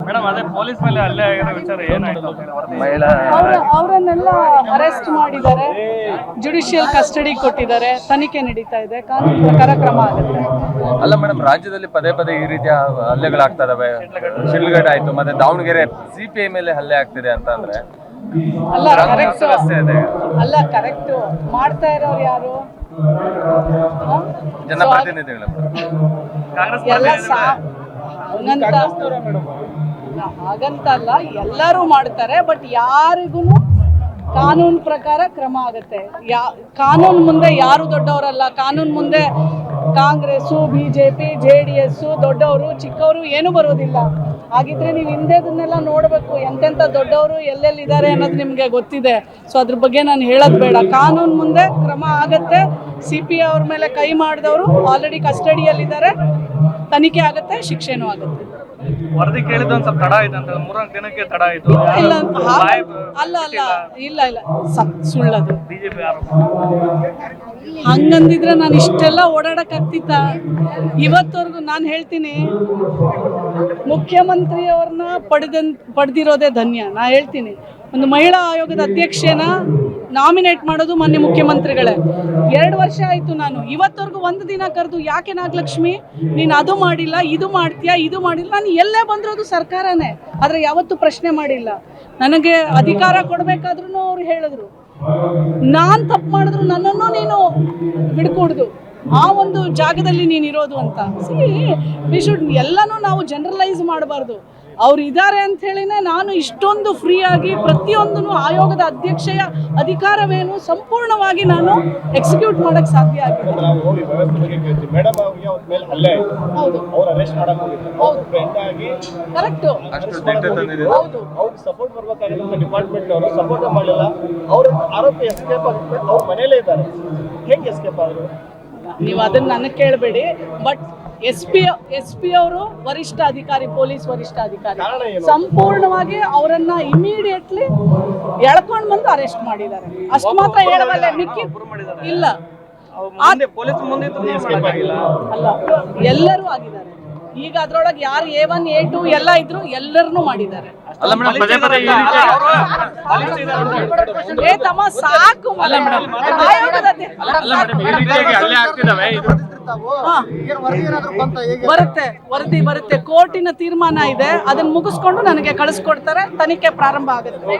Madam ಅದೇ police ಮೇಲೆ ಹಲ್ಲೆ ಆಗಿರೋ ವಿಚಾರ ಏನಾಯ್ತು? ಮಹಿಳಾ ಅವರನ್ನೆಲ್ಲ ಅರೆಸ್ಟ್ ಮಾಡಿದ್ದಾರೆ, ಜುಡಿಷಿಯಲ್ ಕಸ್ಟಡಿ ಕೊಟ್ಟಿದ್ದಾರೆ, ತನಿಖೆ ನಡೀತಾ ಇದೆ, ಕಾನೂನು ಪ್ರಕಾರ ಕ್ರಮ ಆಗುತ್ತೆ. ಅಲ್ಲ ಮೇಡಮ್, ರಾಜ್ಯದಲ್ಲಿ ಪದೇ ಪದೇ ಈ ರೀತಿಯ ಹಲ್ಲೆಗಳಾಗ್ತಾ ಇದಾವೆ. ಶಿಡ್ಲಘಟ್ಟ ಆಯ್ತು, ಮತ್ತೆ ದಾವಣಗೆರೆ ಸಿಪಿಐ ಮೇಲೆ ಹಲ್ಲೆ ಆಗ್ತಿದೆ ಅಂತ ಅಂದ್ರೆ ಅಲ್ಲ ಕರೆಕ್ಟ್ ಅಲ್ಲ ಕರೆಕ್ಟ್ ಮಾಡ್ತಾ ಇರೋರು ಯಾರು? ಜನಪ್ರತಿನಿಧಿಗಳು. ಹಾಗಂತಲ್ಲ, ಎಲ್ಲರೂ ಮಾಡ್ತಾರೆ, ಬಟ್ ಯಾರಿಗೂ ಕಾನೂನು ಪ್ರಕಾರ ಕ್ರಮ ಆಗುತ್ತೆ. ಕಾನೂನು ಮುಂದೆ ಯಾರು ದೊಡ್ಡವರಲ್ಲ. ಕಾನೂನು ಮುಂದೆ ಕಾಂಗ್ರೆಸ್ಸು, BJP, JDS ದೊಡ್ಡವರು ಚಿಕ್ಕವರು ಏನೂ ಬರೋದಿಲ್ಲ. ಹಾಗಿದ್ರೆ ನೀವು ಹಿಂದೆದನ್ನೆಲ್ಲ ನೋಡಬೇಕು, ಎಂತೆಂಥ ದೊಡ್ಡವರು ಎಲ್ಲೆಲ್ಲಿದ್ದಾರೆ ಅನ್ನೋದು ನಿಮಗೆ ಗೊತ್ತಿದೆ. ಸೊ ಅದ್ರ ಬಗ್ಗೆ ನಾನು ಹೇಳೋದು ಬೇಡ. ಕಾನೂನು ಮುಂದೆ ಕ್ರಮ ಆಗುತ್ತೆ. CPI ಅವ್ರ ಮೇಲೆ ಕೈ ಮಾಡಿದವರು ಆಲ್ರೆಡಿ ಕಸ್ಟಡಿಯಲ್ಲಿದ್ದಾರೆ, ತನಿಖೆ ಆಗುತ್ತೆ, ಶಿಕ್ಷೆನೂ ಆಗುತ್ತೆ. ವರದಿ ಕೇಳಿದ ಒಂದು ಸ್ವಲ್ಪ ತಡ ಆಯ್ತು ಅಂತ, 3 ದಿನಕ್ಕೆ ತಡ ಆಯ್ತು. ಇಲ್ಲ ಅಲ್ಲ ಇಲ್ಲ ಸುಳ್ಳದು. ಬಿಜೆಪಿ ಆರೋಪ. ಹಂಗಂದಿದ್ರೆ ನಾನು ಇಷ್ಟೆಲ್ಲ ಓಡಾಡಕ್ಕಾಗ್ತಿತ್ತ? ಇವತ್ತವರೆಗೂ ನಾನು ಹೇಳ್ತೀನಿ, ಮುಖ್ಯಮಂತ್ರಿಯವ್ರನ್ನ ಪಡೆದಿರೋದೇ ಧನ್ಯ. ನಾ ಹೇಳ್ತೀನಿ, ಒಂದು ಮಹಿಳಾ ಆಯೋಗದ ಅಧ್ಯಕ್ಷೆನ ನಾಮಿನೇಟ್ ಮಾಡೋದು ಮಾನ್ಯ ಮುಖ್ಯಮಂತ್ರಿಗಳೇ. 2 ವರ್ಷ ಆಯಿತು. ನಾನು ಇವತ್ತವರೆಗೂ ಒಂದು ದಿನ ಕರೆದು, ಯಾಕೆ ನಾಗಲಕ್ಷ್ಮಿ ನೀನು ಅದು ಮಾಡಿಲ್ಲ, ಇದು ಮಾಡ್ತೀಯಾ, ಇದು ಮಾಡಿಲ್ಲ, ನಾನು ಎಲ್ಲೇ ಬಂದಿರೋದು ಸರ್ಕಾರನೇ, ಆದರೆ ಯಾವತ್ತೂ ಪ್ರಶ್ನೆ ಮಾಡಿಲ್ಲ. ನನಗೆ ಅಧಿಕಾರ ಕೊಡಬೇಕಾದ್ರೂ ಅವ್ರು ಹೇಳಿದ್ರು, ನಾನು ತಪ್ಪು ಮಾಡಿದ್ರು ನನ್ನನ್ನು ನೀನು ಬಿಡ್ಕೊಡ್ದು, ಆ ಒಂದು ಜಾಗದಲ್ಲಿ ನೀನು ಇರೋದು ಅಂತ. ವಿ ಶುಡ್ ಎಲ್ಲನೂ ನಾವು ಜನರಲೈಸ್ ಮಾಡಬಾರ್ದು. ಅವ್ರು ಇದ್ದಾರೆ ಅಂತ ಹೇಳಿನೇ ನಾನು ಇಷ್ಟೊಂದು ಫ್ರೀಯಾಗಿ ಪ್ರತಿಯೊಂದನ್ನು ಆಯೋಗದ ಅಧ್ಯಕ್ಷೆಯ ಅಧಿಕಾರವೇನು ಸಂಪೂರ್ಣವಾಗಿ ನಾನು ಎಕ್ಸಿಕ್ಯೂಟ್ ಮಾಡೋಕ್ಕೆ ಸಾಧ್ಯ ಆಗಿದೆ. ಕರೆಕ್ಟು. ಹೌದು. ನೀವು ಅದನ್ನ ನನಗೆ ಕೇಳಬೇಡಿ. ಬಟ್ ಎಸ್ ಪಿ ಅವರು ವರಿಷ್ಠ ಅಧಿಕಾರಿ, ಪೊಲೀಸ್ ವರಿಷ್ಠ ಅಧಿಕಾರಿ, ಸಂಪೂರ್ಣವಾಗಿ ಅವರನ್ನ ಇಮಿಡಿಯೇಟ್ಲಿ ಎಳ್ಕೊಂಡು ಬಂದು ಅರೆಸ್ಟ್ ಮಾಡಿದ್ದಾರೆ. ಅಷ್ಟು ಮಾತ್ರ ಹೇಳಬಲ್ಲೆ, ಮಿಕ್ಕಿ ಇಲ್ಲ. ಪೊಲೀಸ್ ಮುಂದೆ ಅಲ್ಲ, ಎಲ್ಲರೂ ಆಗಿದ್ದಾರೆ. ಈಗ ಅದ್ರೊಳಗೆ ಯಾರು A1 A2 ಎಲ್ಲ ಇದ್ರು, ಎಲ್ಲರನ್ನೂ ಮಾಡಿದ್ದಾರೆ. ತಮ್ಮ ಸಾಕು. ಬರುತ್ತೆ, ಕೋರ್ಟಿನ ತೀರ್ಮಾನ ಇದೆ, ಅದನ್ನ ಮುಗಿಸ್ಕೊಂಡು ನನಗೆ ಕಳಿಸ್ಕೊಡ್ತಾರೆ, ತನಿಖೆ ಪ್ರಾರಂಭ ಆಗುತ್ತೆ.